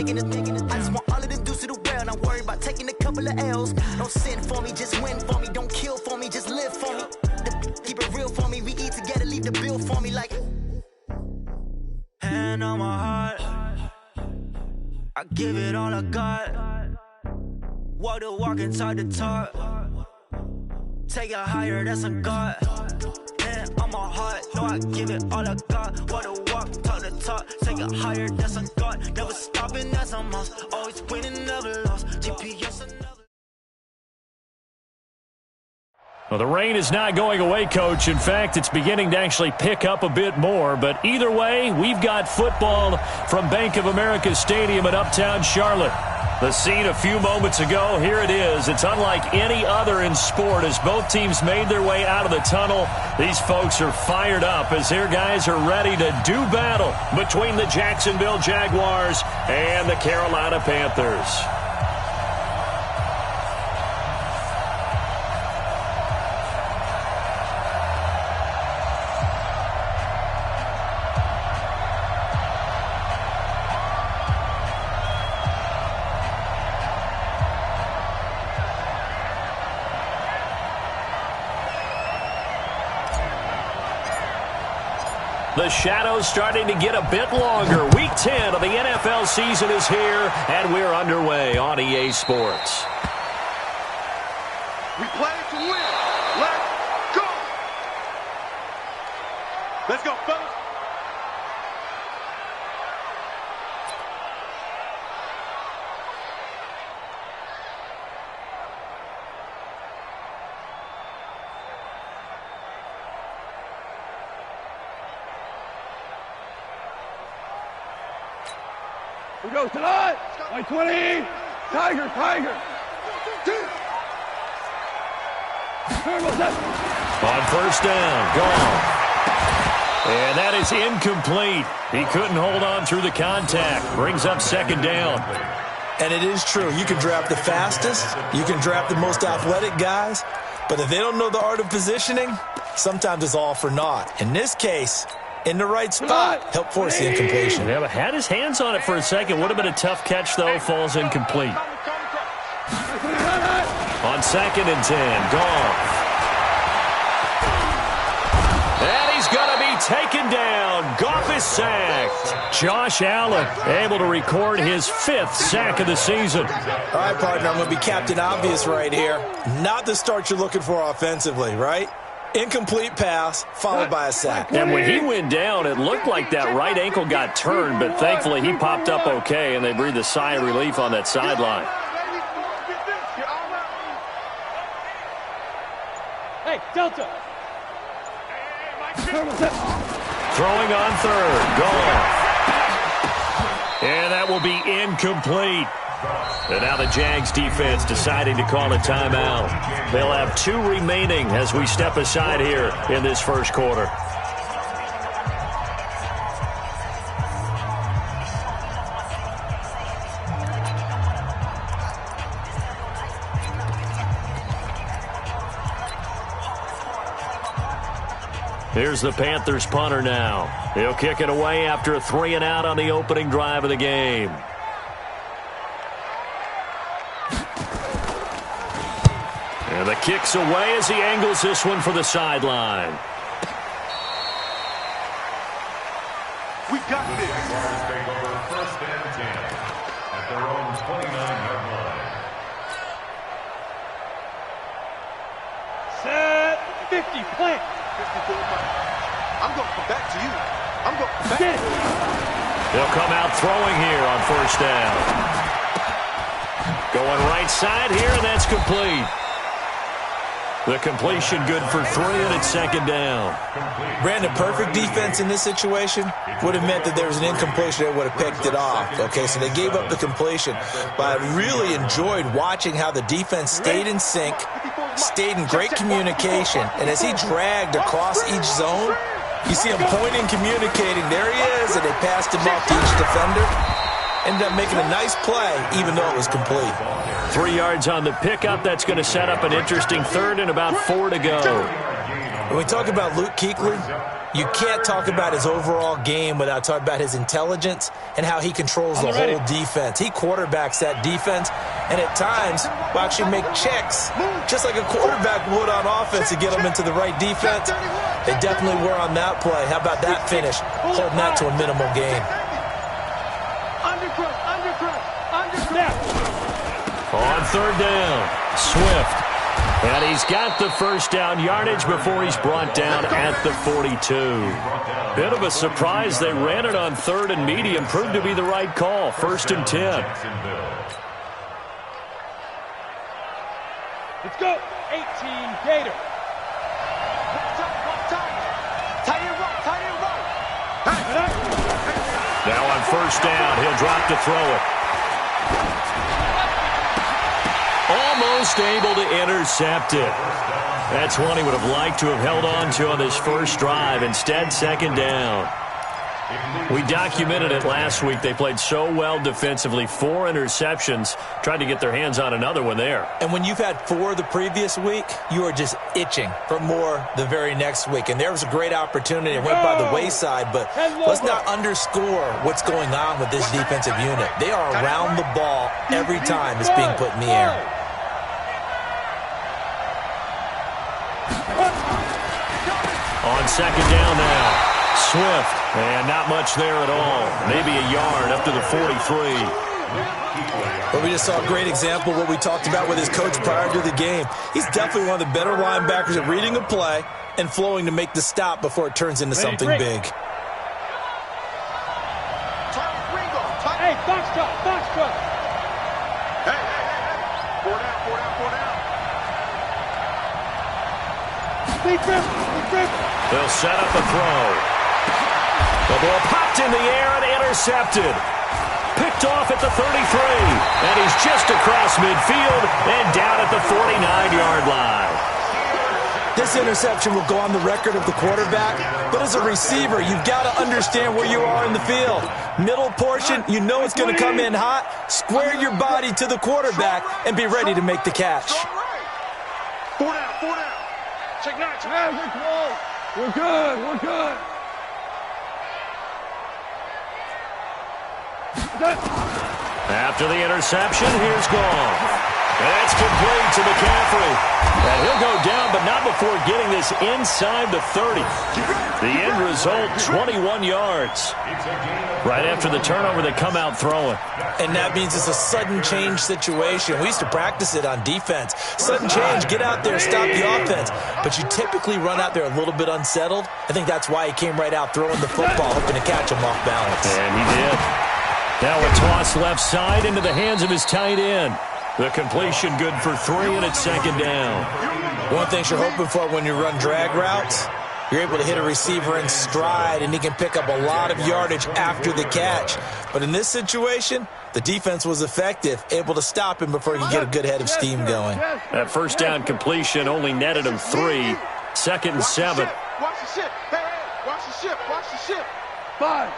making it. I just want all of them dudes to the world. I'm worried about taking a couple of L's. Don't sin for me, just win for me. Don't kill for me, just live for me. Keep it real for me. We eat together, leave the bill for me like. Hand on my heart, I give it all I got. Walk the walk and talk the talk. Take it higher, that's on God. Hand on my heart, know I give it all I got. Walk the walk, talk the talk. Take it higher, that's on God. Never stopping, that's a must. Always winning, never lost. GPS another. Well, the rain is not going away, Coach. In fact, it's beginning to actually pick up a bit more. But either way, we've got football from Bank of America Stadium in Uptown Charlotte. The scene a few moments ago, here it is. It's unlike any other in sport as both teams made their way out of the tunnel. These folks are fired up as their guys are ready to do battle between the Jacksonville Jaguars and the Carolina Panthers. The shadow's starting to get a bit longer. Week 10 of the NFL season is here, and we're underway on EA Sports. We play to win. Let's go. Let's go, fellas. We go tonight. By 20. Tiger, Tiger. On first down, gone. And that is incomplete. He couldn't hold on through the contact. Brings up second down. And it is true. You can draft the fastest. You can draft the most athletic guys. But if they don't know the art of positioning, sometimes it's all for naught. In this case, in the right spot, help force the incompletion. Yeah, but had his hands on it for a second. Would have been a tough catch, though. Falls incomplete. On second and 10, Goff. And he's going to be taken down. Goff is sacked. Josh Allen able to record his 5th sack of the season. All right, partner, I'm going to be Captain Obvious right here. Not the start you're looking for offensively, right? Incomplete pass, followed by a sack. And when he went down, it looked like that right ankle got turned, but thankfully he popped up okay, and they breathed a sigh of relief on that sideline. Hey, Delta. Throwing on third, Goff. And that will be incomplete. And now the Jags defense deciding to call a timeout. They'll have 2 remaining as we step aside here in this first quarter. Here's the Panthers punter now. He'll kick it away after a 3-and-out on the opening drive of the game. And the kick's away as he angles this one for the sideline. We got this. Take over first and 10 at their own 29-yard line. Set 50, plant. 54. I'm going to come back to you. I'm going to come back. They'll come out throwing here on first down. Going right side here, and that's complete. The completion good for 3, and it's second down. Brandon, perfect defense in this situation would have meant that there was an incompletion that would have picked it off. Okay, so they gave up the completion. But I really enjoyed watching how the defense stayed in sync, stayed in great communication, and as he dragged across each zone, you see him pointing, communicating. There he is, and they passed him off to each defender. Ended up making a nice play, even though it was complete. 3 yards on the pickup. That's going to set up an interesting third and about 4 to go. When we talk about Luke Kuechly, you can't talk about his overall game without talking about his intelligence and how he controls the whole defense. He quarterbacks that defense, and at times will actually make checks, just like a quarterback would on offense to get them into the right defense. They definitely were on that play. How about that finish? Holding that to a minimal gain. On third down, Swift. And he's got the first down yardage before he's brought down at the 42. Bit of a surprise. They ran it on third and medium. Proved to be the right call. 1st and 10. Let's go. 18 Gator. Now on first down, he'll drop to throw it. Almost able to intercept it. That's one he would have liked to have held on to on this first drive. Instead, second down. We documented it last week. They played so well defensively. 4 interceptions. Tried to get their hands on another one there. And when you've had 4 the previous week, you are just itching for more the very next week. And there was a great opportunity. It went by the wayside, but let's not underscore what's going on with this defensive unit. They are around the ball every time it's being put in the air. On second down now. Swift, and not much there at all. Maybe a yard up to the 43. But we just saw a great example of what we talked about with his coach prior to the game. He's definitely one of the better linebackers at reading a play and flowing to make the stop before it turns into something big. Hey, Foxtrot. Hey. 4 down. They'll set up a throw. The ball popped in the air and intercepted. Picked off at the 33. And he's just across midfield and down at the 49-yard line. This interception will go on the record of the quarterback, but as a receiver, you've got to understand where you are in the field. Middle portion, you know it's going to come in hot. Square your body to the quarterback and be ready to make the catch. 4 down. Check now. We're good. After the interception, here's Goff. That's complete to McCaffrey. And he'll go down, but not before getting this inside the 30. The end result, 21 yards. Right after the turnover, they come out throwing. And that means it's a sudden change situation. We used to practice it on defense. Sudden change, get out there, stop the offense. But you typically run out there a little bit unsettled. I think that's why he came right out throwing the football, hoping to catch him off balance. And he did. Now a toss left side into the hands of his tight end. The completion good for 3, and it's second down. One thing you're hoping for when you run drag routes, you're able to hit a receiver in stride, and he can pick up a lot of yardage after the catch. But in this situation, the defense was effective, able to stop him before he could get a good head of steam going. That first down completion only netted him 3. 2nd and 7. Watch the ship. Hey, watch the ship. 5.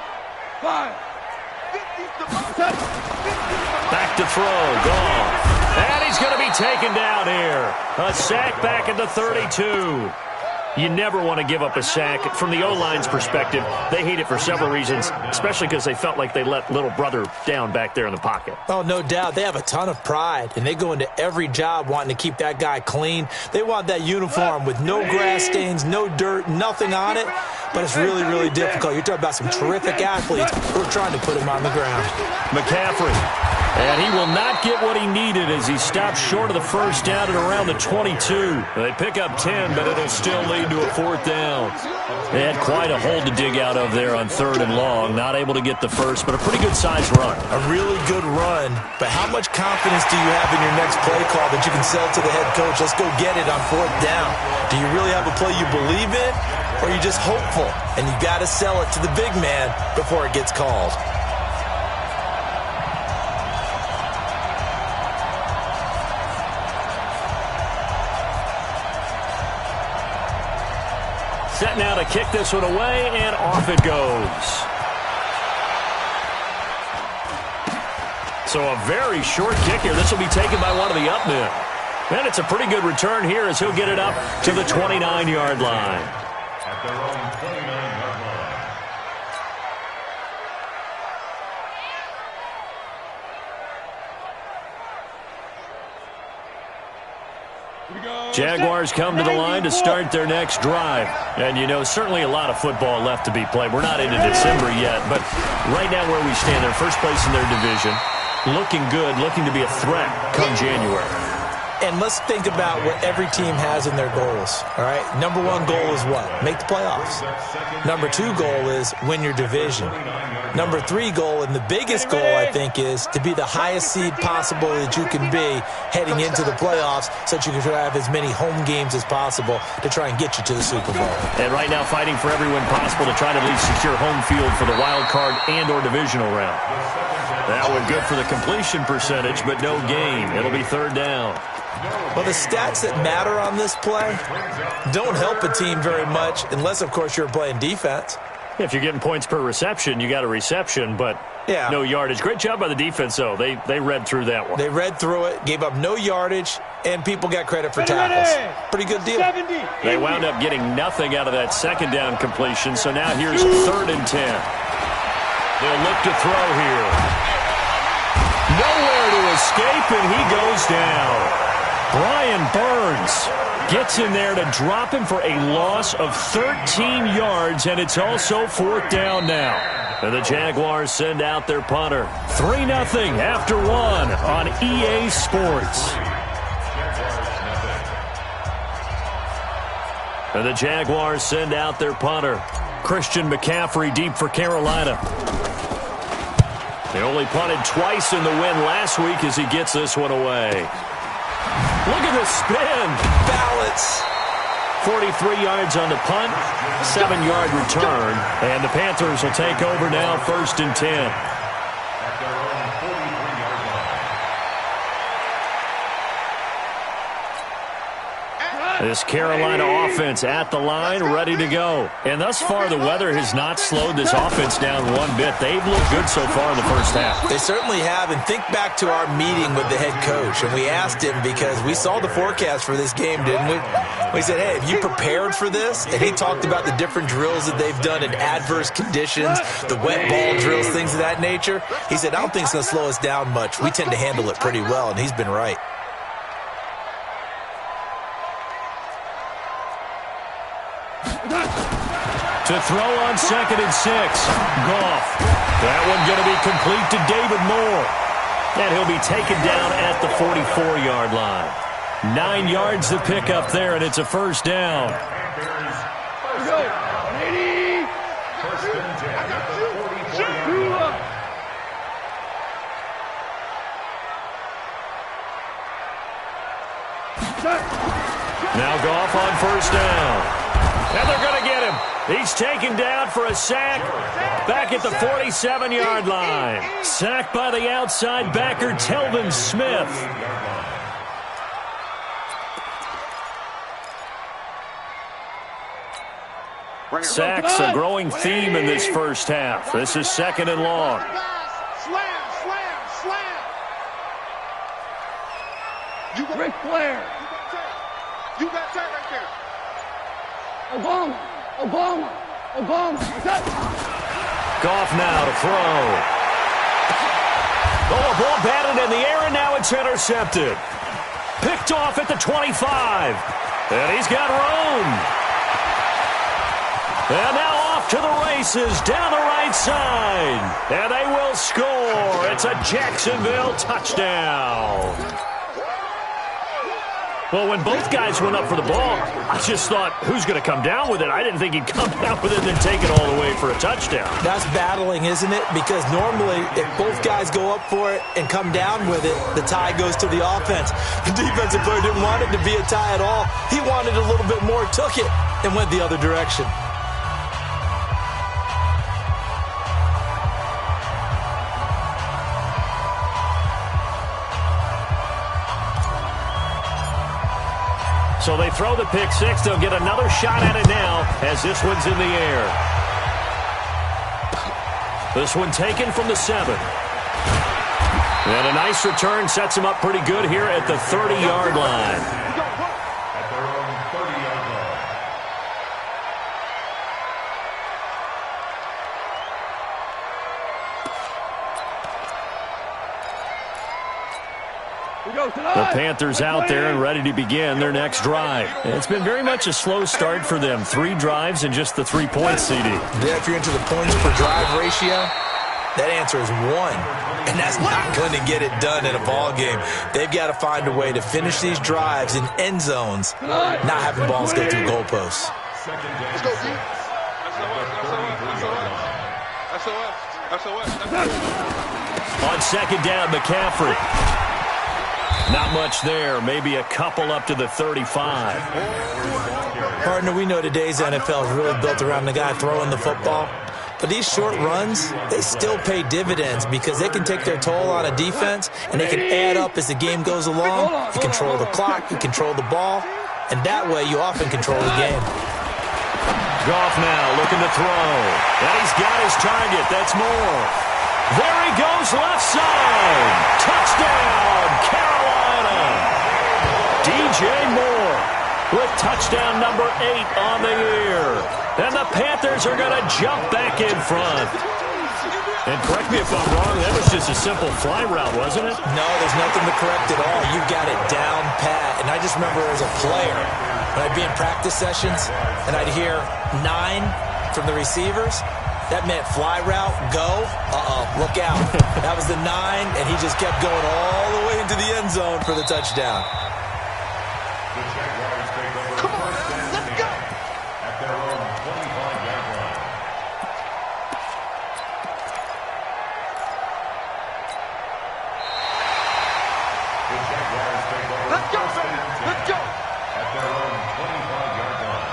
Back to throw, Goff. And he's going to be taken down here. A sack back at the 32. You never want to give up a sack. From the O-line's perspective, they hate it for several reasons, especially because they felt like they let little brother down back there in the pocket. Oh, no doubt. They have a ton of pride, and they go into every job wanting to keep that guy clean. They want that uniform with no grass stains, no dirt, nothing on it. But it's really, really difficult. You're talking about some terrific athletes who are trying to put him on the ground. McCaffrey. And he will not get what he needed as he stops short of the first down at around the 22. They pick up 10, but it'll still lead to a 4th down. They had quite a hole to dig out of there on 3rd and long. Not able to get the first, but a pretty good-sized run. A really good run. But how much confidence do you have in your next play call that you can sell to the head coach? Let's go get it on 4th down. Do you really have a play you believe in, or are you just hopeful? And you got to sell it to the big man before it gets called. Set now to kick this one away, and off it goes. So a very short kick here. This will be taken by one of the up men. And it's a pretty good return here as he'll get it up to the 29-yard line. At their own 29-yard line. Jaguars come to the line to start their next drive. And, you know, certainly a lot of football left to be played. We're not into December yet, but right now where we stand, they're first place in their division, looking good, looking to be a threat come January. And let's think about what every team has in their goals, all right? Number one goal is what? Make the playoffs. Number two goal is win your division. Number three goal, and the biggest goal, I think, is to be the highest seed possible that you can be heading into the playoffs so that you can have as many home games as possible to try and get you to the Super Bowl. And right now fighting for every win possible to try to at least secure home field for the wild card and or divisional round. That one good for the completion percentage, but no gain. It'll be third down. Well, the stats that matter on this play don't help a team very much unless, of course, you're playing defense. If you're getting points per reception, you got a reception, but no yardage. Great job by the defense, though. They read through that one. They read through it, gave up no yardage, and people got credit for tackles. Pretty good deal. They wound up getting nothing out of that second down completion, so now here's 3rd and 10. They'll look to throw here. Nowhere to escape, and he goes down. Brian Burns gets in there to drop him for a loss of 13 yards, and it's also 4th down now. And the Jaguars send out their punter. 3-0 after 1 on EA Sports. And the Jaguars send out their punter. Christian McCaffrey deep for Carolina. They only punted twice in the win last week as he gets this one away. Look at the spin. Balance. 43 yards on the punt, 7-yard return. And the Panthers will take over now, 1st and 10. At their own 43-yard line. This Carolina offense at the line, ready to go. And thus far, the weather has not slowed this offense down one bit. They've looked good so far in the first half. They certainly have. And think back to our meeting with the head coach. And we asked him, because we saw the forecast for this game, didn't we? We said, hey, have you prepared for this? And he talked about the different drills that they've done in adverse conditions, the wet ball drills, things of that nature. He said, I don't think it's going to slow us down much. We tend to handle it pretty well, and he's been right. To throw on 2nd and 6. Goff. That one going to be complete to David Moore. And he'll be taken down at the 44-yard line. 9 yards to pick up there, and it's a 1st down. First and 10 at the 44-yard line. Now Goff on 1st down. And they're going to get him. He's taken down for a sack back at the 47-yard line. Sacked by the outside backer, Telvin Smith. Sacks a growing theme in this first half. This is 2nd and long. Ric Flair. You got that right there. Obama. Goff now to throw. Oh, a ball batted in the air, and now it's intercepted. Picked off at the 25. And he's got room. And now off to the races down the right side. And they will score. It's a Jacksonville touchdown. Well, when both guys went up for the ball, I just thought, who's going to come down with it? I didn't think he'd come down with it and then take it all the way for a touchdown. That's battling, isn't it? Because normally, if both guys go up for it and come down with it, the tie goes to the offense. The defensive player didn't want it to be a tie at all. He wanted a little bit more, took it, and went the other direction. So they throw the pick six. They'll get another shot at it now as this one's in the air. This one taken from the 7. And a nice return sets him up pretty good here at the 30-yard line. At their own 30-yard line. The Panthers out there and ready to begin their next drive. It's been very much a slow start for them. 3 drives and just the 3-point CD. Yeah, if you're into the points per drive ratio, that answer is 1. And that's not going to get it done in a ball game. They've got to find a way to finish these drives in end zones, not having balls go through goalposts. Let's go, D. SOS. On second down, McCaffrey. Not much there. Maybe a couple up to the 35. Partner, we know today's NFL is really built around the guy throwing the football. But these short runs, they still pay dividends because they can take their toll on a defense and they can add up as the game goes along. You control the clock, you control the ball, and that way you often control the game. Goff now looking to throw. And he's got his target. That's Moore. There he goes, left side. Touchdown, Carolina. DJ Moore with touchdown number 8 on the year. And the Panthers are going to jump back in front. And correct me if I'm wrong, that was just a simple fly route, wasn't it? No, there's nothing to correct at all. You got it down pat. And I just remember as a player, when I'd be in practice sessions and I'd hear 9 from the receivers, that meant fly route, go, look out. That was the 9, and he just kept going all the way into the end zone for the touchdown. The Jaguars take over. Come on, let's go. At their own 25-yard line. The Jaguars take over. Let's go, baby. Let's go. At their own 25-yard line.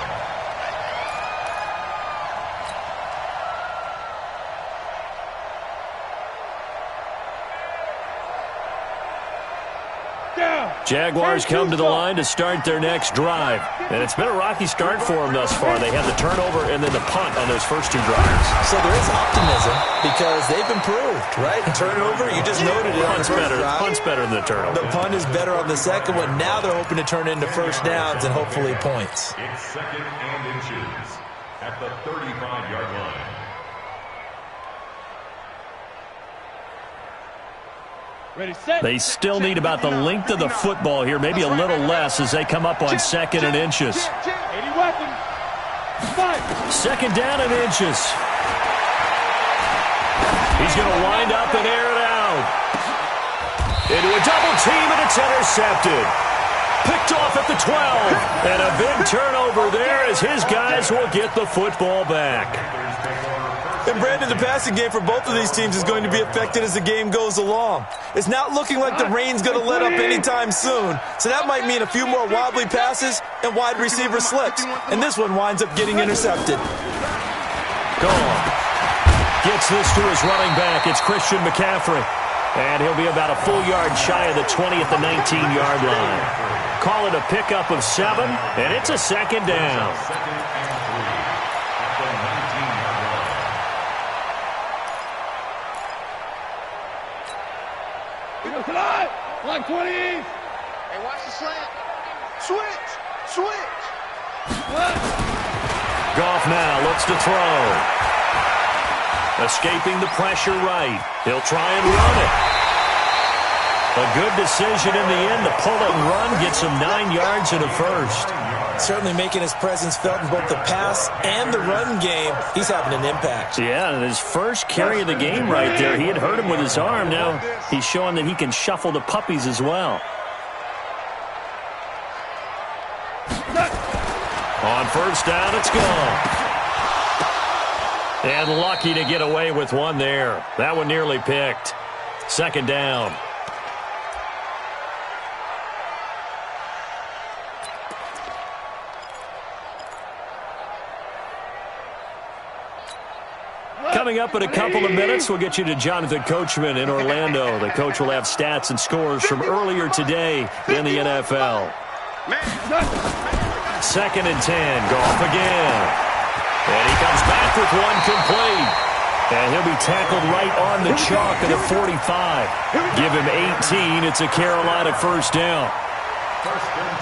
Jaguars come to the line to start their next drive. And it's been a rocky start for them thus far. They had the turnover and then the punt on those first 2 drives. So there is optimism because they've improved, right? Turnover, you just noted it on the first drive. Punt's better than the turnover. The punt is better on the second one. Now they're hoping to turn into first downs and hopefully points. It's second and inches at the 35-yard line. Ready, set. They still need about the length of the football here, maybe a little less as they come up on second and inches. 80 weapons. Fight. Second down and inches. He's going to wind up and air it out. Into a double team, and it's intercepted. Picked off at the 12. And a big turnover there as his guys will get the football back. And Brandon, the passing game for both of these teams is going to be affected as the game goes along. It's not looking like the rain's going to let up anytime soon. So that might mean a few more wobbly passes and wide receiver slips. And this one winds up getting intercepted. Gone. Gets this to his running back. It's Christian McCaffrey. And he'll be about a full yard shy of the 20 at the 19-yard line. Call it a pickup of 7, and it's a second down. Like 20. Hey, watch the slant. Switch. Goff now looks to throw. Escaping the pressure right. He'll try and run it. A good decision in the end to pull it and run. Gets him 9 yards and a first. Certainly making his presence felt in both the pass and the run game. He's having an impact. Yeah, and his first carry of the game right there. He had hurt him with his arm. Now he's showing that he can shuffle the puppies as well. On first down, it's gone. And lucky to get away with one there. That one nearly picked. Second down. Coming up in a couple of minutes, we'll get you to Jonathan Coachman in Orlando. The coach will have stats and scores from earlier today in the NFL. Second and 10, Goff again. And he comes back with one complete. And he'll be tackled right on the chalk at the 45. Give him 18. It's a Carolina first down.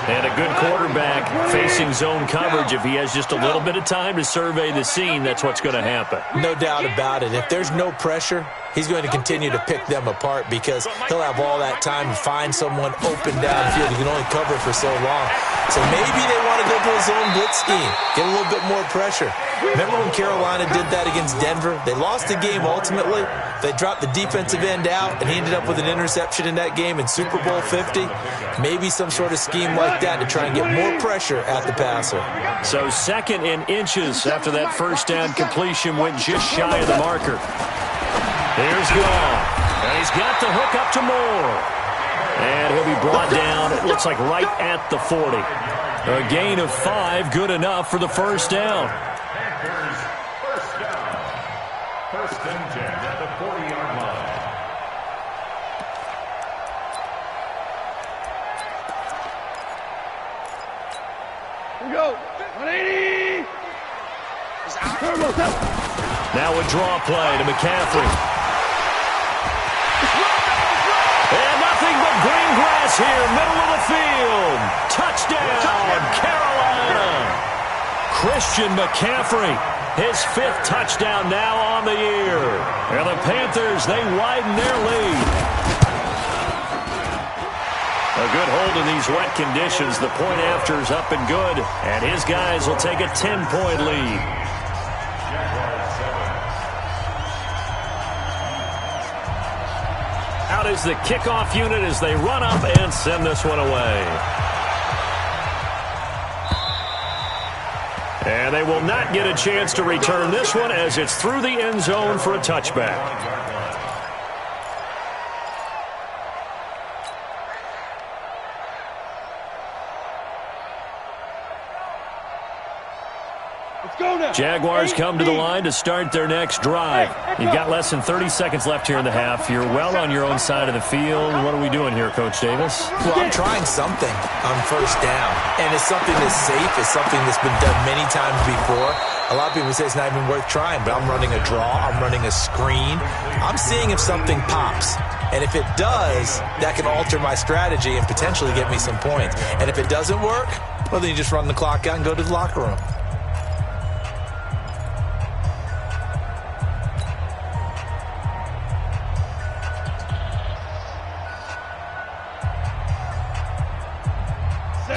And a good quarterback facing zone coverage. If he has just a little bit of time to survey the scene, that's what's going to happen. No doubt about it. If there's no pressure, he's going to continue to pick them apart because he'll have all that time to find someone open downfield. He can only cover for so long. So maybe they want to go to a zone blitz scheme, get a little bit more pressure. Remember when Carolina did that against Denver? They lost the game ultimately. They dropped the defensive end out, and he ended up with an interception in that game in Super Bowl 50. Maybe some sort of scheme like that to try and get more pressure at the passer. So 2nd in inches after that first down completion went just shy of the marker. Here's Gall. And he's got the hook up to Moore. And he'll be brought down, it looks like right at the 40. A gain of 5, good enough for the first down. First down. 1st and 10 at the 40-yard line. Here we go. 180. Now a draw play to McCaffrey. And nothing but green grass here, middle of the field. Touchdown, Carolina. Christian McCaffrey, his 5th touchdown now on the year. And the Panthers, they widen their lead. A good hold in these wet conditions. The point after's up and good. And his guys will take a 10-point lead. Out is the kickoff unit as they run up and send this one away. And they will not get a chance to return this one as it's through the end zone for a touchback. Jaguars come to the line to start their next drive. You've got less than 30 seconds left here in the half. You're well on your own side of the field. What are we doing here, Coach Davis? Well, I'm trying something on first down, and it's something that's safe. It's something that's been done many times before. A lot of people say it's not even worth trying, but I'm running a draw. I'm running a screen. I'm seeing if something pops. And if it does, that can alter my strategy and potentially get me some points. And if it doesn't work, well, then you just run the clock out and go to the locker room.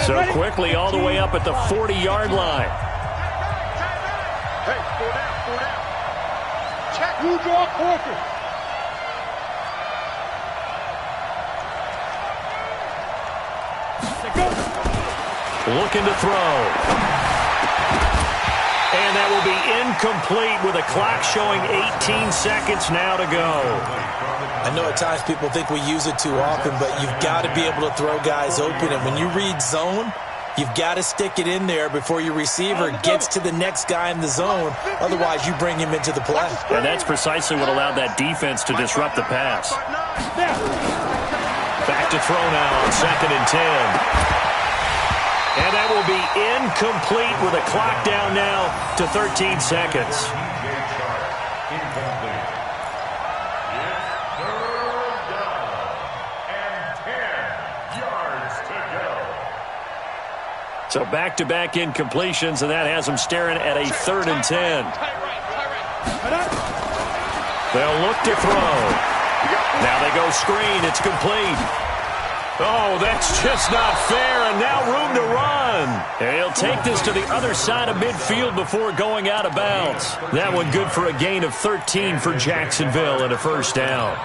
So quickly all the way up at the 40-yard line. Hey, 4 down, 4 down. Check. You draw quarter. Looking to throw. And that will be incomplete with a clock showing 18 seconds now to go. I know at times people think we use it too often, but you've got to be able to throw guys open. And when you read zone, you've got to stick it in there before your receiver gets to the next guy in the zone. Otherwise, you bring him into the play. And that's precisely what allowed that defense to disrupt the pass. Back to throw now on 2nd and 10. And that will be incomplete with a clock down now to 13 seconds. So back-to-back incompletions, and that has them staring at a 3rd and 10. They'll look to throw. Now they go screen. It's complete. Oh, that's just not fair, and now room to run. And he'll take this to the other side of midfield before going out of bounds. That one good for a gain of 13 for Jacksonville and a first down.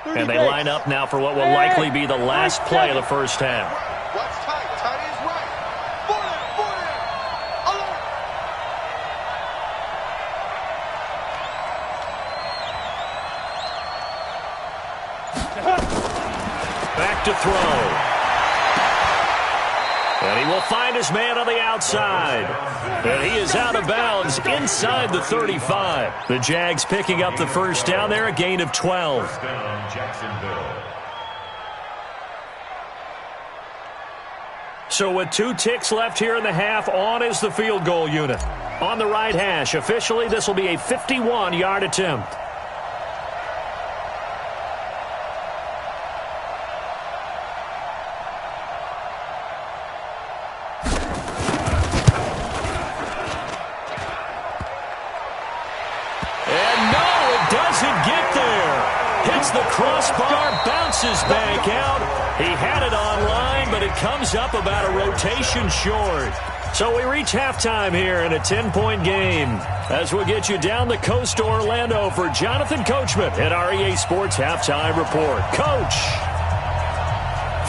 And they line up now for what will likely be the last play of the first half. Watch tight. Tight is right. 4 down. Alert. Back to throw. And he will find his man on the outside. And he is out of bounds inside the 35. The Jags picking up the first down there, a gain of 12. First down, Jacksonville. So with 2 ticks left here in the half, on is the field goal unit. On the right hash, officially this will be a 51-yard attempt. Doesn't get there. Hits the crossbar, bounces back out. He had it online, but it comes up about a rotation short. So we reach halftime here in a 10-point game. As we'll get you down the coast to Orlando for Jonathan Coachman at our EA Sports Halftime Report. Coach.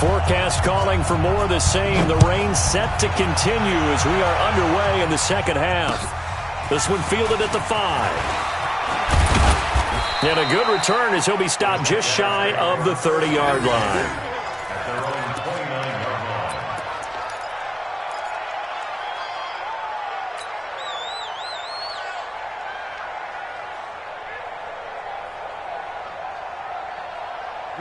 Forecast calling for more of the same. The rain set to continue as we are underway in the second half. This one fielded at the 5. And a good return as he'll be stopped just shy of the 30-yard line. At their own 29-yard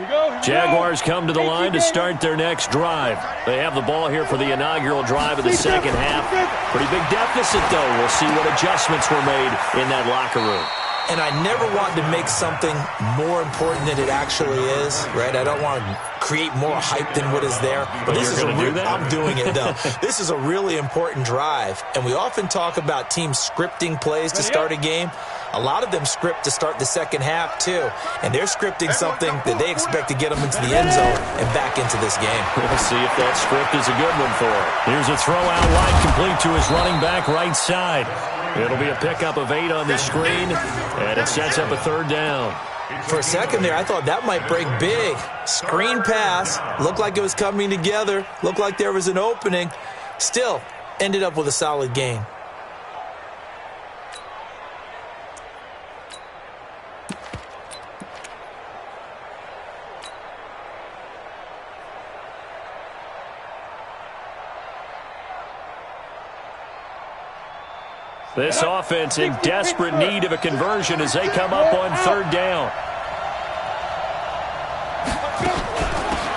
line. Jaguars come to the line to start their next drive. They have the ball here for the inaugural drive of the second half. Pretty big deficit, though. We'll see what adjustments were made in that locker room. And I never want to make something more important than it actually is, right? I don't want to create more hype than what is there. But this is I'm doing it, though. This is a really important drive. And we often talk about teams scripting plays to start a game. A lot of them script to start the second half, too. And they're scripting something that they expect to get them into the end zone and back into this game. We'll see if that script is a good one for him. Here's a throw out wide, complete to his running back right side. It'll be a pickup of 8 on the screen, and it sets up a third down. For a second there, I thought that might break big. Screen pass. Looked like it was coming together. Looked like there was an opening. Still, ended up with a solid gain. This offense in desperate need of a conversion as they come up on third down.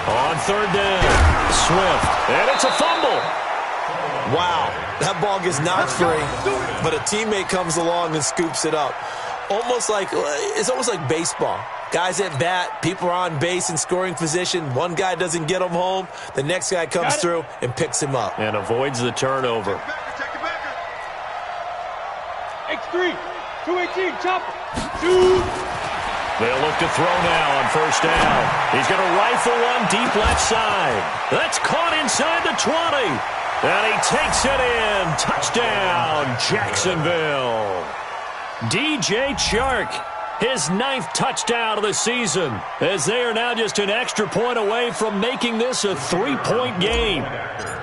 On third down, Swift, and it's a fumble. Wow, that ball gets knocked free, but a teammate comes along and scoops it up. It's almost like baseball. Guys at bat, people are on base in scoring position. One guy doesn't get him home. The next guy comes through and picks him up. And avoids the turnover. X3, 218, chopper, shoot. They'll look to throw now on first down. He's going to rifle one deep left side. That's caught inside the 20. And he takes it in. Touchdown, Jacksonville. DJ Chark, his 9th touchdown of the season, as they are now just an extra point away from making this a 3-point game.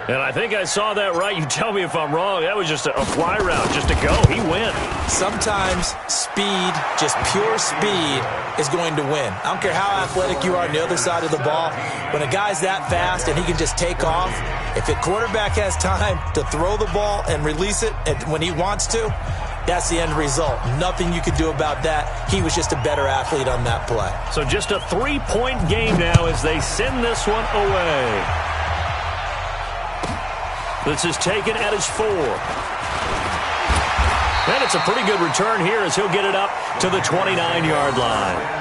And I think I saw that right. You tell me if I'm wrong. That was just a fly route, just to go. He went. Sometimes speed, just pure speed, is going to win. I don't care how athletic you are on the other side of the ball. When a guy's that fast and he can just take off, if a quarterback has time to throw the ball and release it when he wants to, that's the end result. Nothing you could do about that. He was just a better athlete on that play. So just a 3-point game now as they send this one away. This is taken at his 4. And it's a pretty good return here as he'll get it up to the 29-yard line.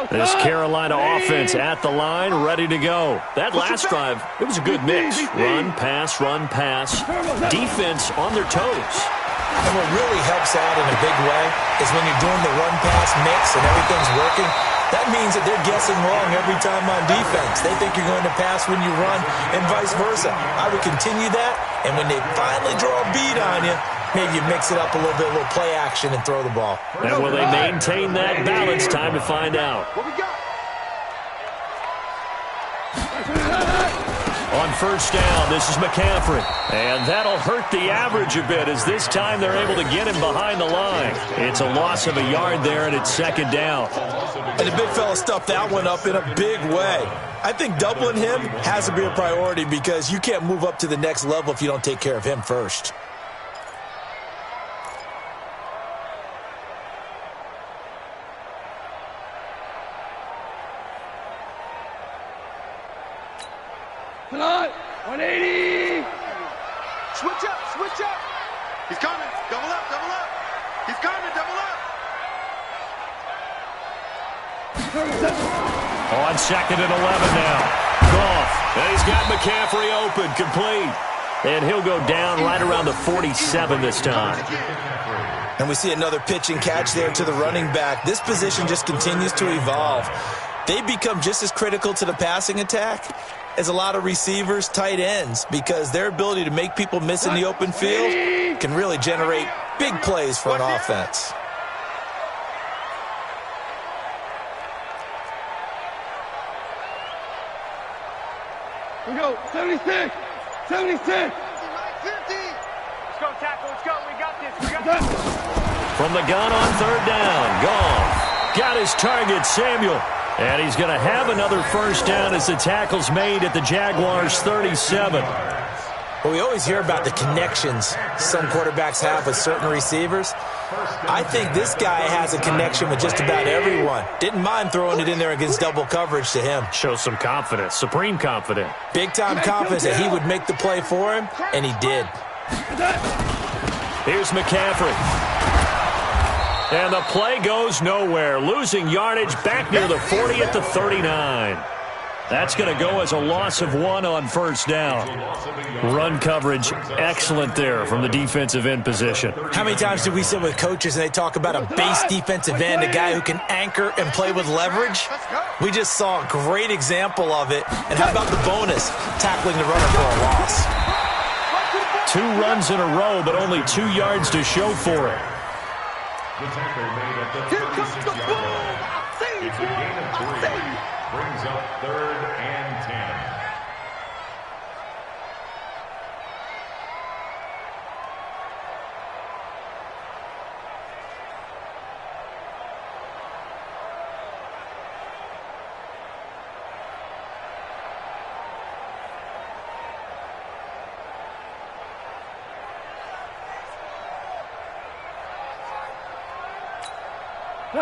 This Carolina offense at the line, ready to go. That last drive, it was a good mix. Run, pass, defense on their toes. And what really helps out in a big way is when you're doing the run-pass mix and everything's working, that means that they're guessing wrong every time on defense. They think you're going to pass when you run and vice versa. I would continue that, and when they finally draw a beat on you, maybe you mix it up a little bit, a little play action, and throw the ball. And will they maintain that balance? Time to find out. What we got? On first down, this is McCaffrey. And that'll hurt the average a bit as this time they're able to get him behind the line. It's a loss of a yard there, and it's second down. And the big fella stuffed that one up in a big way. I think doubling him has to be a priority because you can't move up to the next level if you don't take care of him first. Tonight, 180. Switch up, switch up. He's coming. Double up, double up. He's coming, double up. On second and 11 now. Goff. And he's got McCaffrey open, complete. And he'll go down right around the 47 this time. And we see another pitch and catch there to the running back. This position just continues to evolve. They become just as critical to the passing attack as a lot of receivers, tight ends, because their ability to make people miss in the open field can really generate big plays for an offense. We go, 76, 76. 50. Let's go, tackle, let's go. We got this, we got this. From the gun on third down, Goff got his target, Samuel. And he's going to have another first down as the tackle's made at the Jaguars' 37. Well, we always hear about the connections some quarterbacks have with certain receivers. I think this guy has a connection with just about everyone. Didn't mind throwing it in there against double coverage to him. Shows some confidence, supreme confidence. Big-time confidence that he would make the play for him, and he did. Here's McCaffrey. And the play goes nowhere, losing yardage back near the 40 at the 39. That's going to go as a loss of 1 on first down. Run coverage, excellent there from the defensive end position. How many times do we sit with coaches and they talk about a base defensive end, a guy who can anchor and play with leverage? We just saw a great example of it. And how about the bonus, tackling the runner for a loss? 2 runs in a row, but only 2 yards to show for it. The tackle made at the 36-yard line. It's a gain of 3. Brings up 3rd and 10.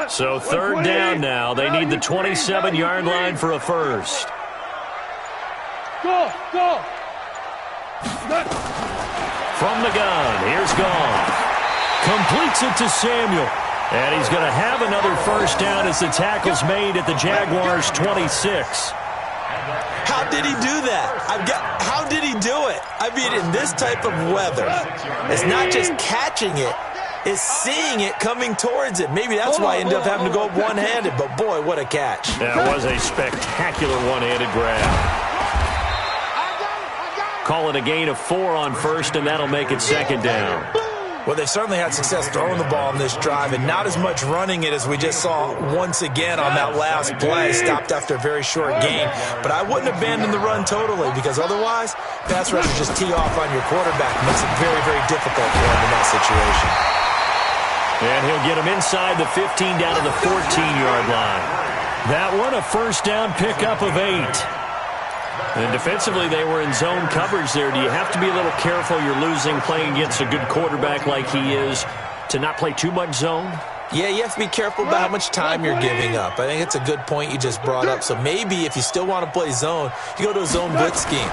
So third down now. They need the 27-yard line for a first. Go, go. From the gun, here's Goff. Completes it to Samuel. And he's going to have another first down as the tackle's made at the Jaguars' 26. How did he do that? How did he do it? I mean, in this type of weather, it's not just catching it. Is seeing it coming towards it. Maybe that's why I ended up having to go up one-handed, but boy, what a catch. That was a spectacular one-handed grab. Call it a gain of 4 on first, and that'll make it second down. Well, they certainly had success throwing the ball on this drive, and not as much running it as we just saw once again on that last play. Stopped after a very short gain. But I wouldn't abandon the run totally, because otherwise, pass rushers just tee off on your quarterback. It makes it very, very difficult for him in that situation. And he'll get him inside the 15 down to the 14-yard line. That one, a first down pickup of 8. And defensively, they were in zone coverage there. Do you have to be a little careful? You're losing, playing against a good quarterback like he is, to not play too much zone? Yeah, you have to be careful about how much time you're giving up. I think it's a good point you just brought up. So maybe if you still want to play zone, you go to a zone blitz scheme.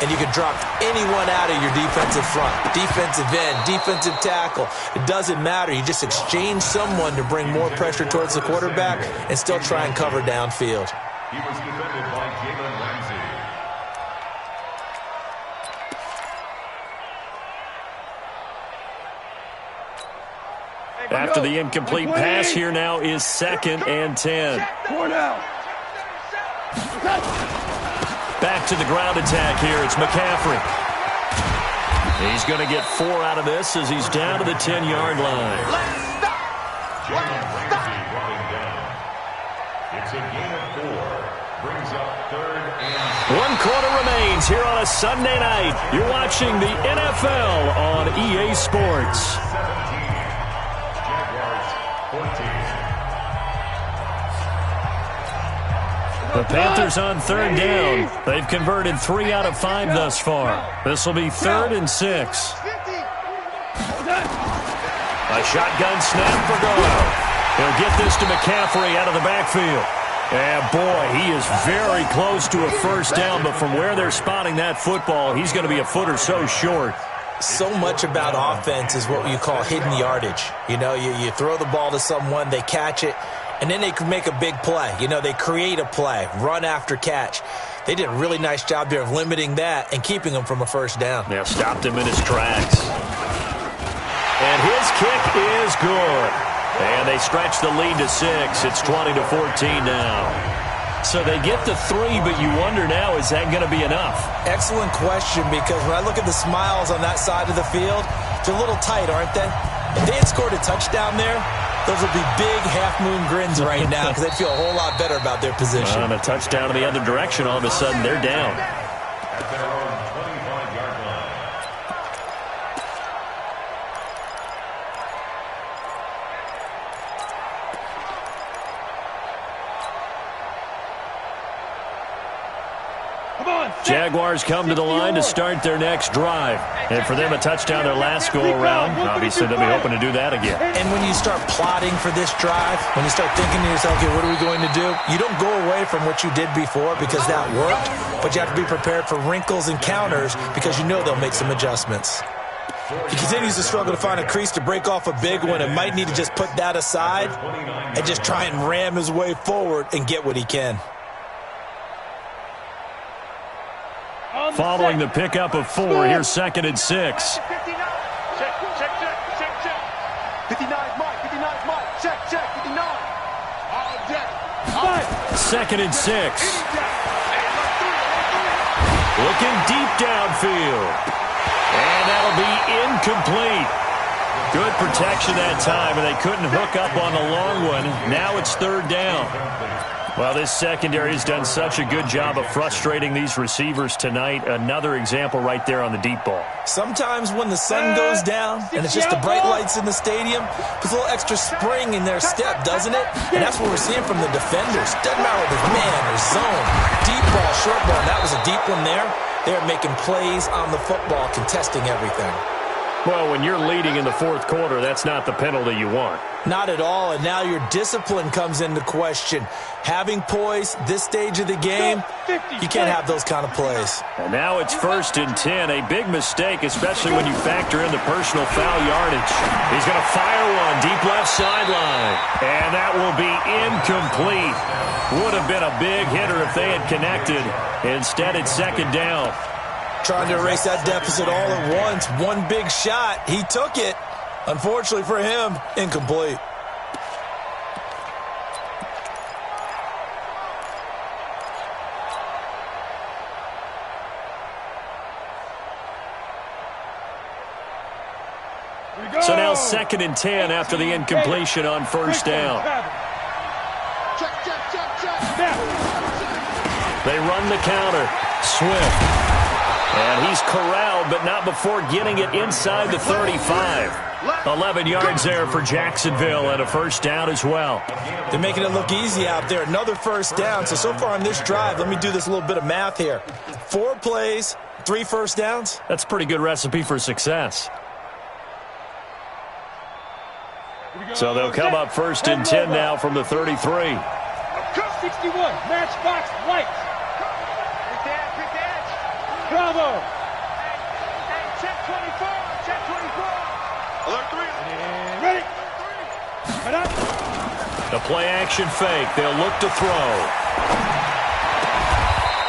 And you can drop anyone out of your defensive front, defensive end, defensive tackle. It doesn't matter. You just exchange someone to bring more pressure towards the quarterback and still try and cover downfield. He was defended by Jalen Ramsey. After the incomplete pass, here now is 2nd and 10. 4 down. Back to the ground attack here. It's McCaffrey. He's going to get 4 out of this as he's down to the 10-yard line. Jalen Ramsey brought him down. It's a gain of 4. brings up 3rd and 1 quarter remains here on a Sunday night. You're watching the NFL on EA Sports. 17. Jaguars 14. The Panthers on 3rd down. They've converted 3 out of 5 thus far. This will be 3rd and 6. A shotgun snap for Goff. He'll get this to McCaffrey out of the backfield. And, boy, he is very close to a first down, but from where they're spotting that football, he's going to be a foot or so short. So much about offense is what you call hidden yardage. You know, you throw the ball to someone, they catch it, and then they can make a big play. You know, they create a play, run after catch. They did a really nice job there of limiting that and keeping him from a first down. Yeah, stopped him in his tracks. And his kick is good. And they stretch the lead to 6. It's 20-14 now. So they get to 3, but you wonder now, is that going to be enough? Excellent question, because when I look at the smiles on that side of the field, they're a little tight, aren't they? If they had scored a touchdown there, those would be big half-moon grins right now because they'd feel a whole lot better about their position. On a touchdown in the other direction, all of a sudden they're down. At their own 25-yard line. Jaguars come to the line to start their next drive. And for them, a touchdown their last go-around. Obviously, they'll be hoping to do that again. And when you start plotting for this drive, when you start thinking to yourself, okay, what are we going to do? You don't go away from what you did before because that worked, but you have to be prepared for wrinkles and counters because you know they'll make some adjustments. He continues to struggle to find a crease to break off a big one and might need to just put that aside and just try and ram his way forward and get what he can. Following the pickup of 4, here's 2nd and 6. 59. Check. 59's Mike. 59's Mike. Check. 59. All deck. 2nd and 6. Looking deep downfield. And that'll be incomplete. Good protection that time, and they couldn't hook up on the long one. Now it's 3rd down. Well, this secondary has done such a good job of frustrating these receivers tonight. Another example right there on the deep ball. Sometimes when the sun goes down and it's just the bright lights in the stadium, puts a little extra spring in their step, doesn't it? And that's what we're seeing from the defenders. Doesn't matter whether it's man or zone. Deep ball, short ball. That was a deep one there. They're making plays on the football, contesting everything. Well, when you're leading in the 4th quarter, that's not the penalty you want. Not at all, and now your discipline comes into question. Having poise this stage of the game, you can't have those kind of plays. And now it's 1st and 10, a big mistake, especially when you factor in the personal foul yardage. He's going to fire one deep left sideline, and that will be incomplete. Would have been a big hitter if they had connected. Instead, it's 2nd down. Trying to erase that deficit all at once. One big shot. He took it. Unfortunately for him, incomplete. So now 2nd and 10 after the incompletion on 1st down. Check. They run the counter. Swift. And he's corralled, but not before getting it inside the 35. 11 yards there for Jacksonville and a 1st down as well. They're making it look easy out there. Another 1st down. So far on this drive, let me do this little bit of math here. 4 plays, 3 first downs. That's a pretty good recipe for success. So they'll come up 1st and 10 now from the 33. 61, matchbox white. Bravo. Hey, check 24. Check 24. Alert 3. Ready. Right up. The play action fake. They'll look to throw.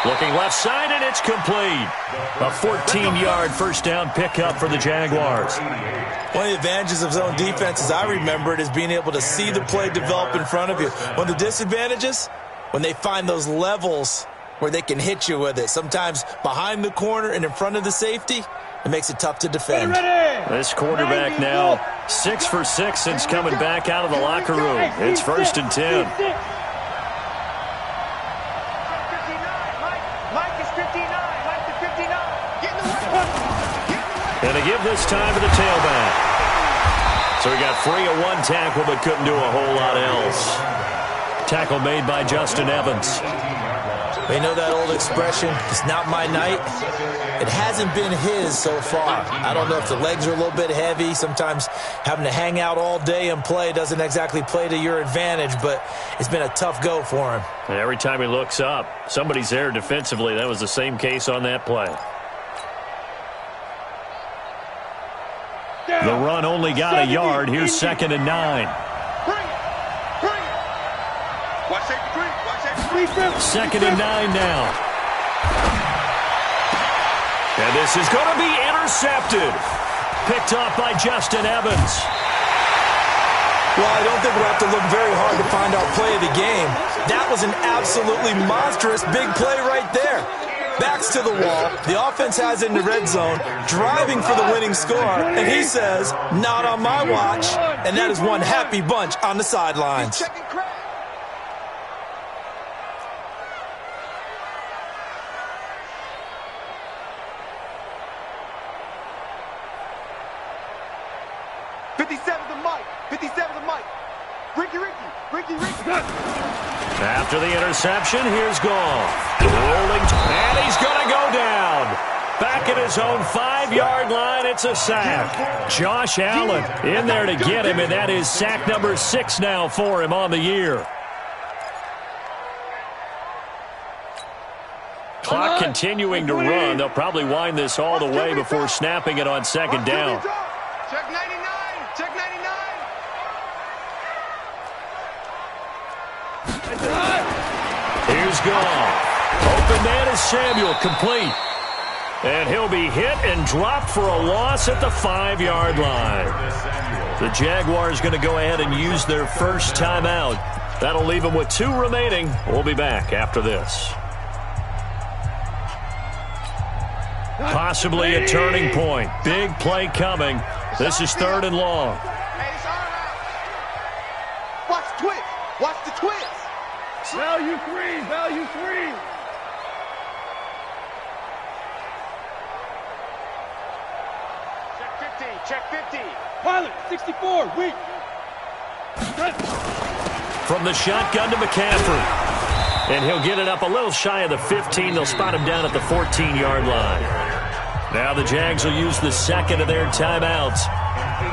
Looking left side, and it's complete. A 14-yard 1st down pickup for the Jaguars. One of the advantages of zone defense, as I remember it, is being able to see the play develop in front of you. One of the disadvantages, when they find those levels where they can hit you with it. Sometimes behind the corner and in front of the safety, it makes it tough to defend. This quarterback now 6 for 6 since coming back out of the locker room. It's 1st and 10. Minus the 59. Get in the way. And they give this time to the tailback. So he got free of one tackle but couldn't do a whole lot else. Tackle made by Justin Evans. You know that old expression, it's not my night? It hasn't been his so far. I don't know if the legs are a little bit heavy. Sometimes having to hang out all day and play doesn't exactly play to your advantage, but it's been a tough go for him. And every time he looks up, somebody's there defensively. That was the same case on that play. The run only got a yard. Here's 2nd and 9. Bring it. Bring it. Watch safety three. Watch safety three. 2nd and 9 now. And this is going to be intercepted. Picked off by Justin Evans. Well, I don't think we'll have to look very hard to find our play of the game. That was an absolutely monstrous big play right there. Backs to the wall. The offense has it in the red zone, driving for the winning score, and he says, not on my watch. And that is one happy bunch on the sidelines. After the interception, here's Goff. Rolling, and he's going to go down. Back at his own 5-yard line, it's a sack. Josh Allen in there to get him, and that is sack number 6 now for him on the year. Clock continuing to run. They'll probably wind this all the way before snapping it on 2nd down. Check 99. Check 99. Here's Goff. Open man is Samuel, complete. And he'll be hit and dropped for a loss at the 5-yard line. The Jaguars going to go ahead and use their first timeout. That'll leave them with 2 remaining. We'll be back after this. Possibly a turning point. Big play coming. This is 3rd and long. Hey, it's all right. Watch the twist. Watch the twist. Value 3. Value 3. Check 50. Pilot, 64. Weak. From the shotgun to McCaffrey. And he'll get it up a little shy of the 15. They'll spot him down at the 14-yard line. Now the Jags will use the 2nd of their timeouts.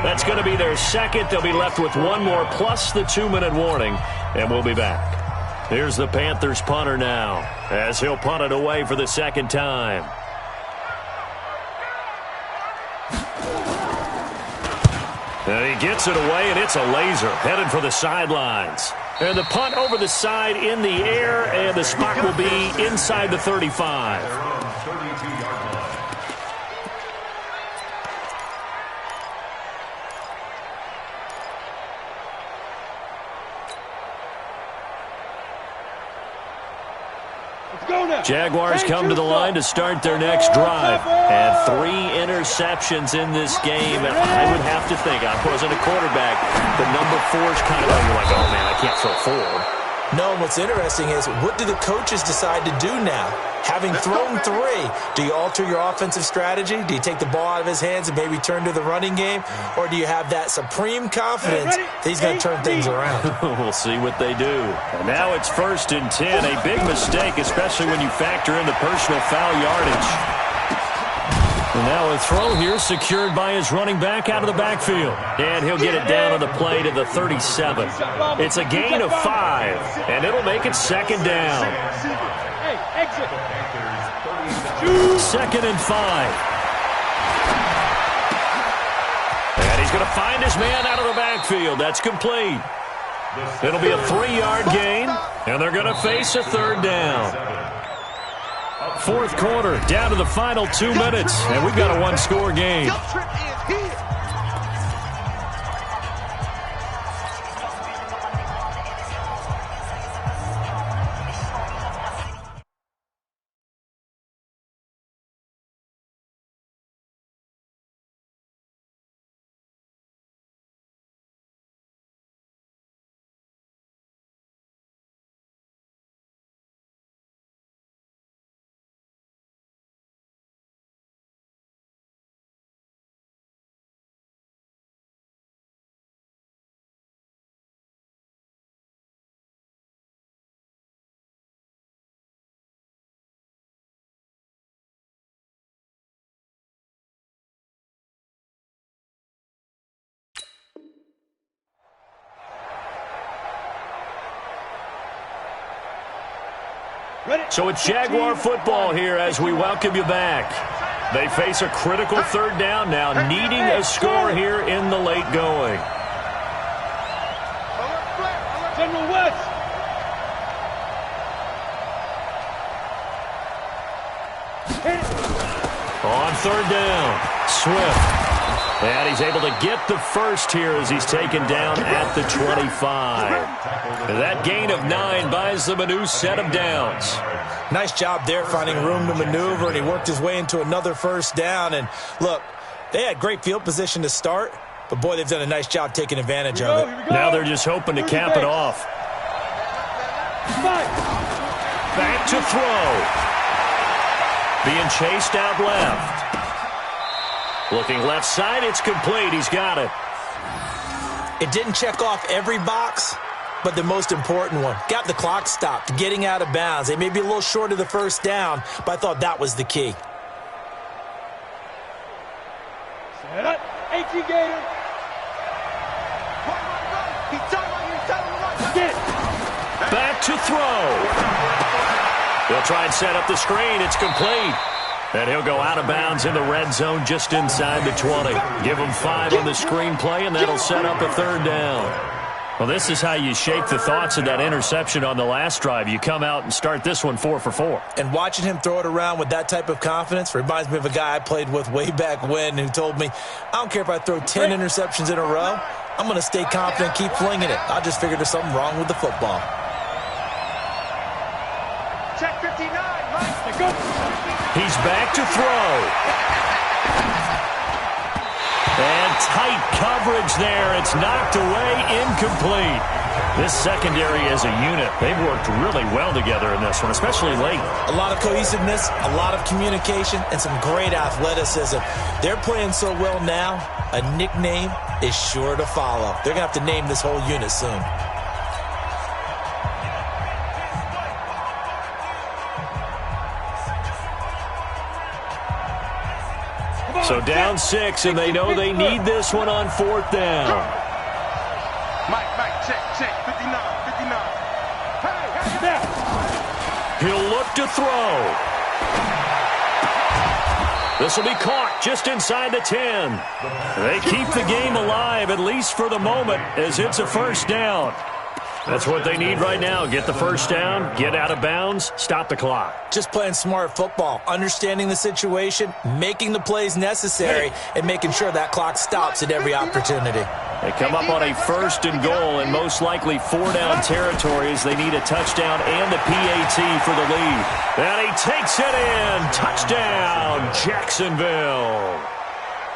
That's going to be their 2nd. They'll be left with 1 more plus the 2-minute warning. And we'll be back. Here's the Panthers punter now as he'll punt it away for the 2nd time. And he gets it away, and it's a laser headed for the sidelines. And the punt over the side in the air, and the spot will be inside the 35. Jaguars come to the line to start their next drive. And 3 interceptions in this game. And I would have to think, I wasn't a quarterback, the number 4 is kind of like, oh, man, I can't throw 4. No, and what's interesting is, what do the coaches decide to do now? Having thrown 3, do you alter your offensive strategy? Do you take the ball out of his hands and maybe turn to the running game? Or do you have that supreme confidence that he's going to turn things around? We'll see what they do. And now it's 1st and 10. A big mistake, especially when you factor in the personal foul yardage. And now a throw here secured by his running back out of the backfield. And he'll get it down on the play to the 37. It's a gain of 5, and it'll make it 2nd down. Hey, exit. 2nd and 5. And he's going to find his man out of the backfield. That's complete. It'll be a 3-yard gain, and they're going to face a 3rd down. 4th quarter, down to the final 2 minutes, and we've got a 1-score game. So it's Jaguar football here as we welcome you back. They face a critical third down now, needing a score here in the late going. General West. On third down, Swift. And he's able to get the first here as he's taken down at the 25. That gain of 9 buys them a new set of downs. Nice job there finding room to maneuver, and he worked his way into another first down. And look, they had great field position to start, but boy, they've done a nice job taking advantage of it. Now they're just hoping to cap it off. Back to throw. Being chased out left. Looking left side, it's complete. He's got it. It didn't check off every box, but the most important one. Got the clock stopped, getting out of bounds. They may be a little short of the first down, but I thought that was the key. Set up. 18 Gator. Back to throw. They'll try and set up the screen. It's complete. And he'll go out of bounds in the red zone just inside the 20. Give him 5 on the screen play, and that'll set up a third down. Well, this is how you shake the thoughts of that interception on the last drive. You come out and start this one 4 for 4. And watching him throw it around with that type of confidence reminds me of a guy I played with way back when who told me, I don't care if I throw 10 interceptions in a row. I'm going to stay confident, keep flinging it. I just figured there's something wrong with the football. Check 59, Mike. He's back to throw. And tight coverage there. It's knocked away, incomplete. This secondary as a unit, they've worked really well together in this one, especially late. A lot of cohesiveness, a lot of communication, and some great athleticism. They're playing so well now, a nickname is sure to follow. They're going to have to name this whole unit soon. So down 6, and they know they need this one on 4th down. Mike, check, 59. He'll look to throw. This will be caught just inside the 10. They keep the game alive, at least for the moment, as it's a first down. That's what they need right now. Get the first down, get out of bounds, stop the clock. Just playing smart football, understanding the situation, making the plays necessary, and making sure that clock stops at every opportunity. They come up on a 1st and goal and most likely 4-down territories. They need a touchdown and a PAT for the lead. And he takes it in. Touchdown, Jacksonville.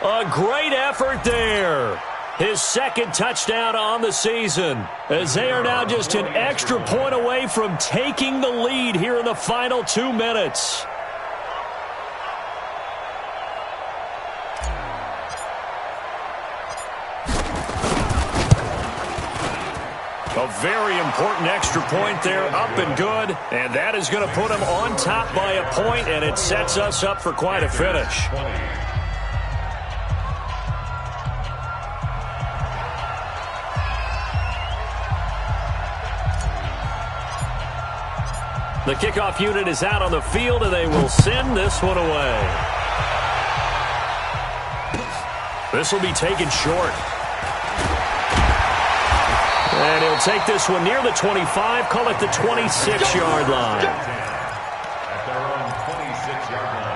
A great effort there. His 2nd touchdown on the season, as they are now just an extra point away from taking the lead here in the final 2 minutes. A very important extra point there, up and good, and that is going to put them on top by a point, and it sets us up for quite a finish. The kickoff unit is out on the field, and they will send this one away. This will be taken short. And he'll take this one near the 25, call it the 26-yard line. At their own 26-yard line.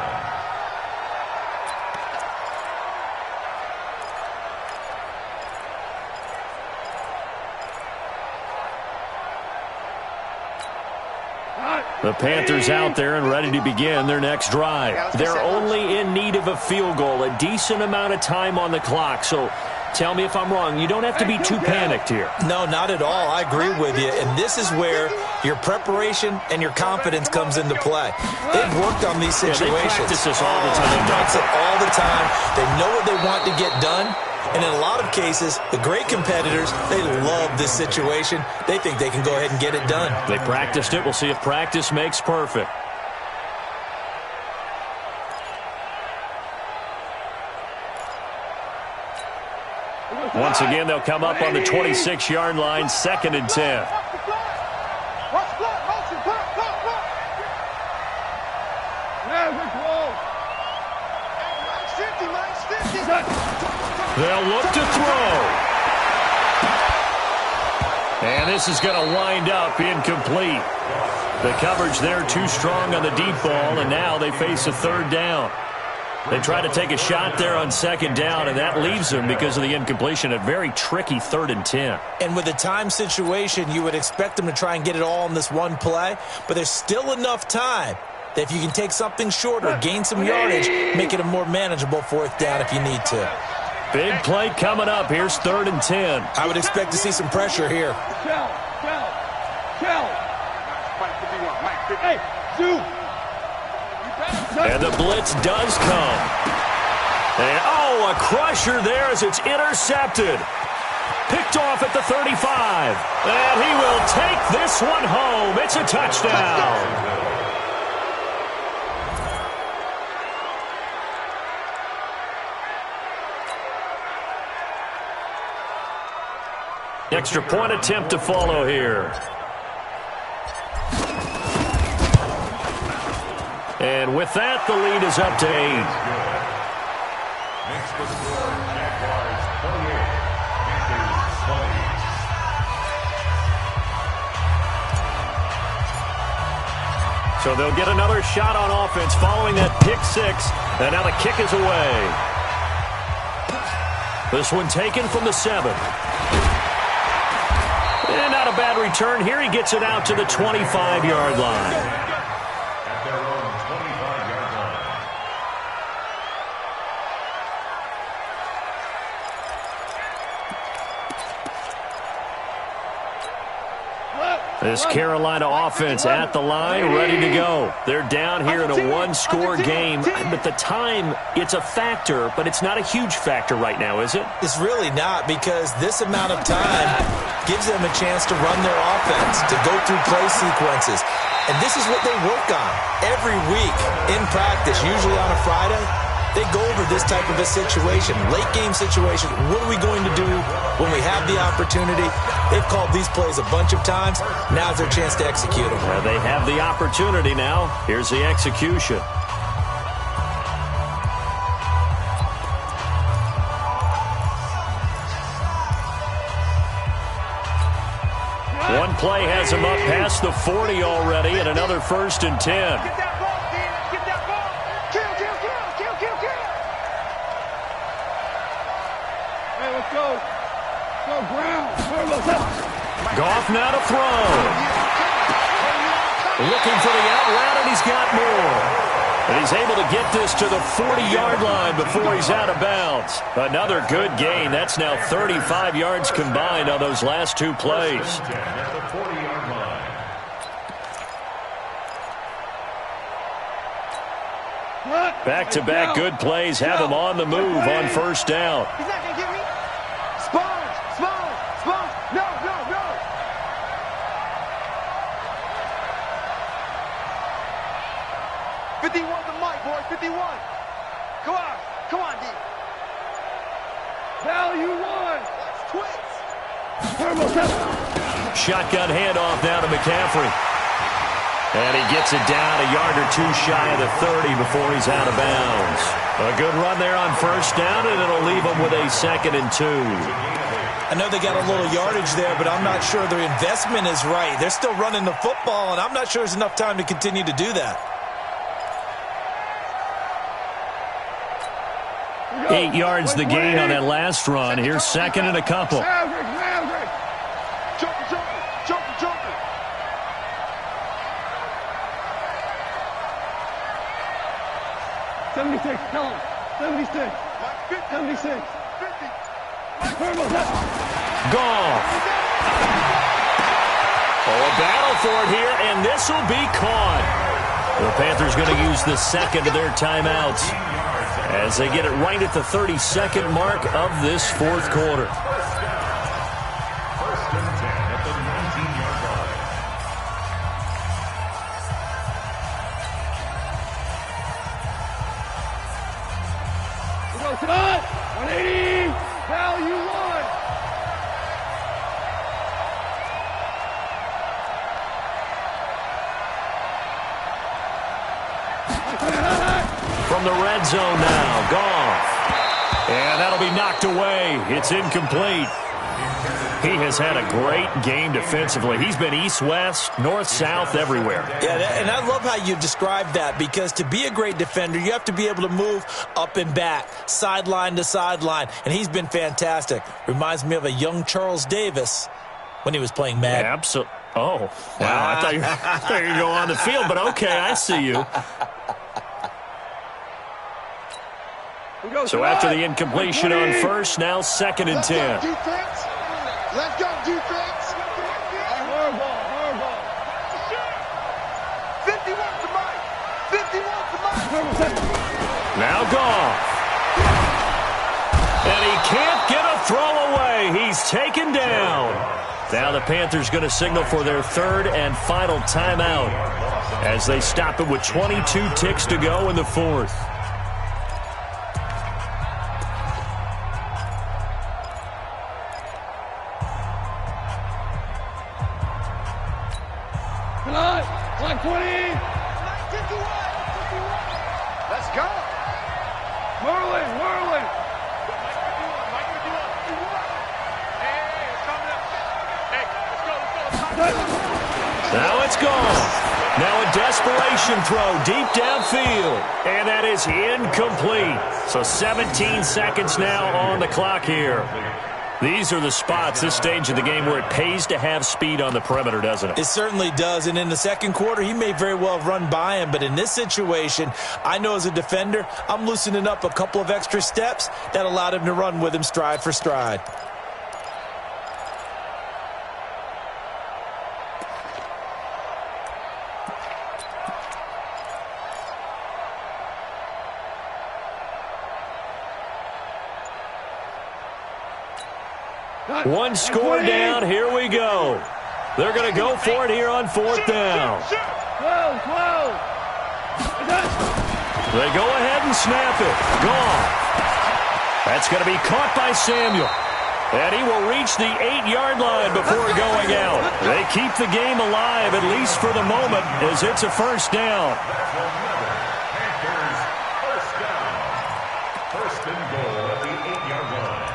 The Panthers out there and ready to begin their next drive. They're only in need of a field goal, a decent amount of time on the clock. So tell me if I'm wrong. You don't have to be too panicked here. No, not at all. I agree with you. And this is where your preparation and your confidence comes into play. They've worked on these situations. Yeah, they practice this all the time. They practice it all the time. They know what they want to get done. And in a lot of cases, the great competitors, they love this situation. They think they can go ahead and get it done. They practiced it. We'll see if practice makes perfect. Once again, they'll come up on the 26-yard line, 2nd and 10. They'll look to throw. And this is going to wind up incomplete. The coverage there too strong on the deep ball, and now they face a third down. They try to take a shot there on second down, and that leaves them, because of the incompletion, a very tricky 3rd and 10. And with the time situation, you would expect them to try and get it all in this one play, but there's still enough time that if you can take something shorter, gain some yardage, make it a more manageable 4th down if you need to. Big play coming up. Here's 3rd and 10. I would expect to see some pressure here. Hey, Zoom. And the blitz does come. And, a crusher there as it's intercepted. Picked off at the 35. And he will take this one home. It's a touchdown. Extra point attempt to follow here. And with that, the lead is up to 8. Makes the score Jaguars 28, Panthers 20. So they'll get another shot on offense following that pick 6. And now the kick is away. This one taken from the 7. And not a bad return here. He gets it out to the 25-yard line. At their own 25-yard line. This Carolina offense at the line, ready to go. They're down here in a one-score game. But the time, it's a factor, but it's not a huge factor right now, is it? It's really not, because this amount of time gives them a chance to run their offense, to go through play sequences. And this is what they work on every week in practice, usually on a Friday. They go over this type of a situation, late game situation. What are we going to do when we have the opportunity? They've called these plays a bunch of times. Now's their chance to execute them. Well, they have the opportunity now. Here's the execution. One play has him up past the 40 already, and another 1st and 10. Get that ball, Dean. Let's get that ball. Kill. Hey, let's go. Go ground. Goff now to throw. Looking for the out route, and he's got more. And he's able to get this to the 40-yard line before he's out of bounds. Another good gain. That's now 35 yards combined on those last 2 plays. At the 40-yard line. Back-to-back good plays have him on the move on 1st down. He's not going to get me. Sponge. No. 51 the mic, boys. 51. Come on, D. Value 1. Twins. Shotgun handoff down to McCaffrey. And he gets it down a yard or 2 shy of the 30 before he's out of bounds. A good run there on 1st down, and it'll leave him with a 2nd and 2. I know they got a little yardage there, but I'm not sure their investment is right. They're still running the football, and I'm not sure there's enough time to continue to do that. 8 yards the gain on that last run. Here's 2nd and a couple. Jumping. 76, tell him. 76. 76. 50. Goff. A battle for it here, and this will be caught. The Panthers going to use the 2nd of their timeouts as they get it right at the 32nd mark of this 4th quarter. 1st and 10 at the 19-yard line. We go tonight. 180. Value 1. From the red zone now, Goff. And that'll be knocked away. It's incomplete. He has had a great game defensively. He's been east-west, north-south, everywhere. Yeah, and I love how you described that, because to be a great defender, you have to be able to move up and back, sideline to sideline, and he's been fantastic. Reminds me of a young Charles Davis when he was playing Madden. Absolutely. Oh, wow. I thought you were going to go on the field, but okay, I see you. So after the incompletion on first, now 2nd and 10. Let's go, defense. Hard ball. 50 wants the mic. 50 wants the mic. Now gone. And he can't get a throw away. He's taken down. Now the Panthers going to signal for their 3rd and final timeout as they stop it with 22 ticks to go in the 4th. Line 20. Let's go. Whirling. Now it's gone. Now a desperation throw deep downfield. And that is incomplete. So 17 seconds now on the clock here. These are the spots, this stage of the game, where it pays to have speed on the perimeter, doesn't it? It certainly does, and in the second quarter, he may very well have run by him, but in this situation, I know as a defender, I'm loosening up a couple of extra steps that allowed him to run with him stride for stride. One score down, here we go. They're going to go for it here on 4th down. They go ahead and snap it. Gone. That's going to be caught by Samuel. And he will reach the 8-yard line before going out. They keep the game alive, at least for the moment, as it's a 1st down. First and goal at the 8-yard line.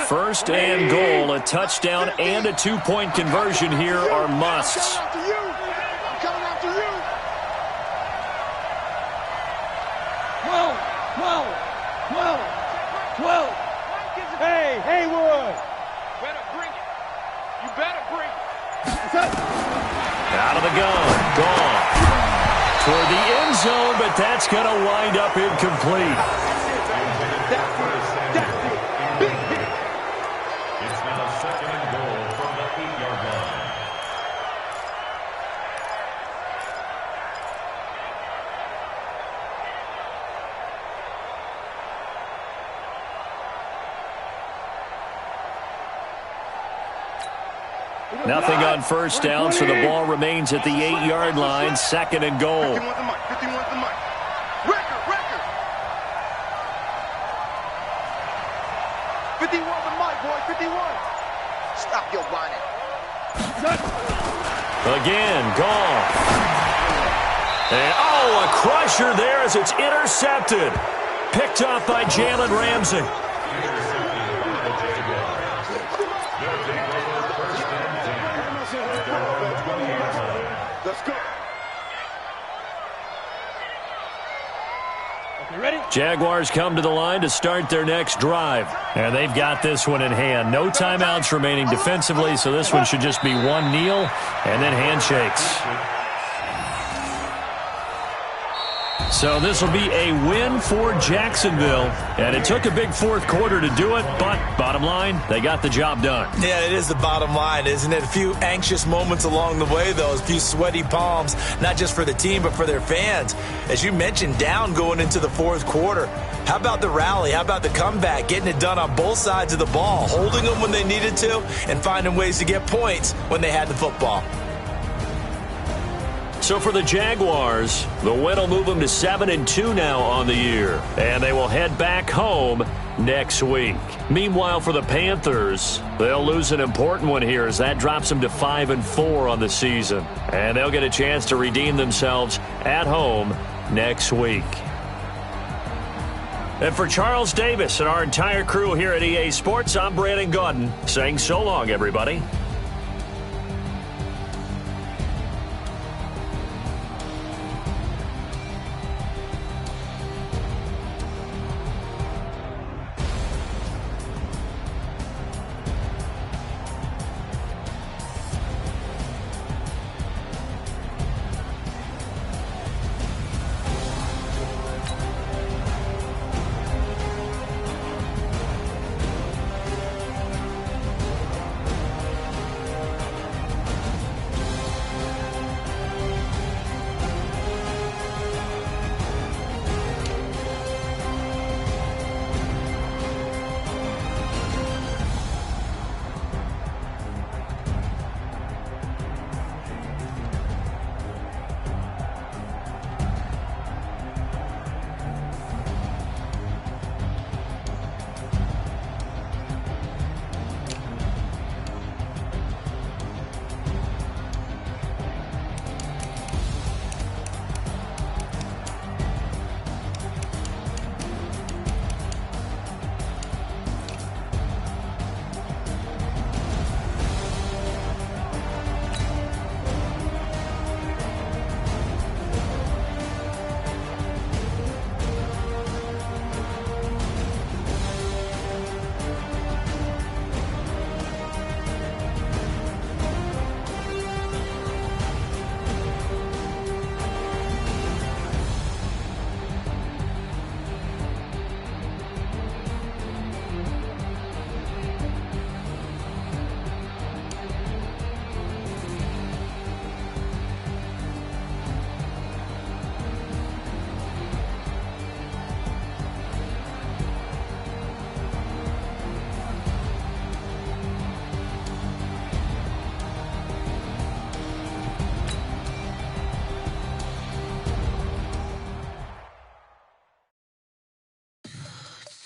First and goal, a touchdown and a 2-point conversion here are musts. I'm coming after you. 12. Hey, Haywood. Better bring it. You better bring it. Out of the gun, gone. Toward the end zone, but that's going to wind up incomplete. It's now 2nd and goal from the 8-yard line. Nothing on first down, so the ball remains at the 8-yard line, 2nd and goal. 50 wants the mic. 50 wants the mic. Record. 50 wants the mic, boy. 51. Stop your whining. Again, gone. And, a crusher there as it's intercepted. Picked off by Jalen Ramsey. Let's go. Jaguars come to the line to start their next drive. And they've got this one in hand. No timeouts remaining defensively, so this one should just be one kneel and then handshakes. So this will be a win for Jacksonville. And it took a big 4th quarter to do it, but bottom line, they got the job done. Yeah, it is the bottom line, isn't it? A few anxious moments along the way, though. A few sweaty palms, not just for the team, but for their fans. As you mentioned, down going into the 4th quarter. How about the rally? How about the comeback? Getting it done on both sides of the ball, holding them when they needed to, and finding ways to get points when they had the football. So for the Jaguars, the win will move them to 7-2 now on the year. And they will head back home next week. Meanwhile, for the Panthers, they'll lose an important one here as that drops them to 5-4 on the season. And they'll get a chance to redeem themselves at home next week. And for Charles Davis and our entire crew here at EA Sports, I'm Brandon Gaudin saying so long, everybody.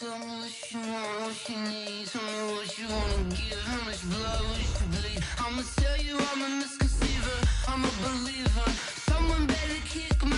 Tell me what you want, what you need. Tell me what you wanna give, how much blood wish to bleed. I'ma tell you I'm a misconceiver, I'm a believer. Someone better kick my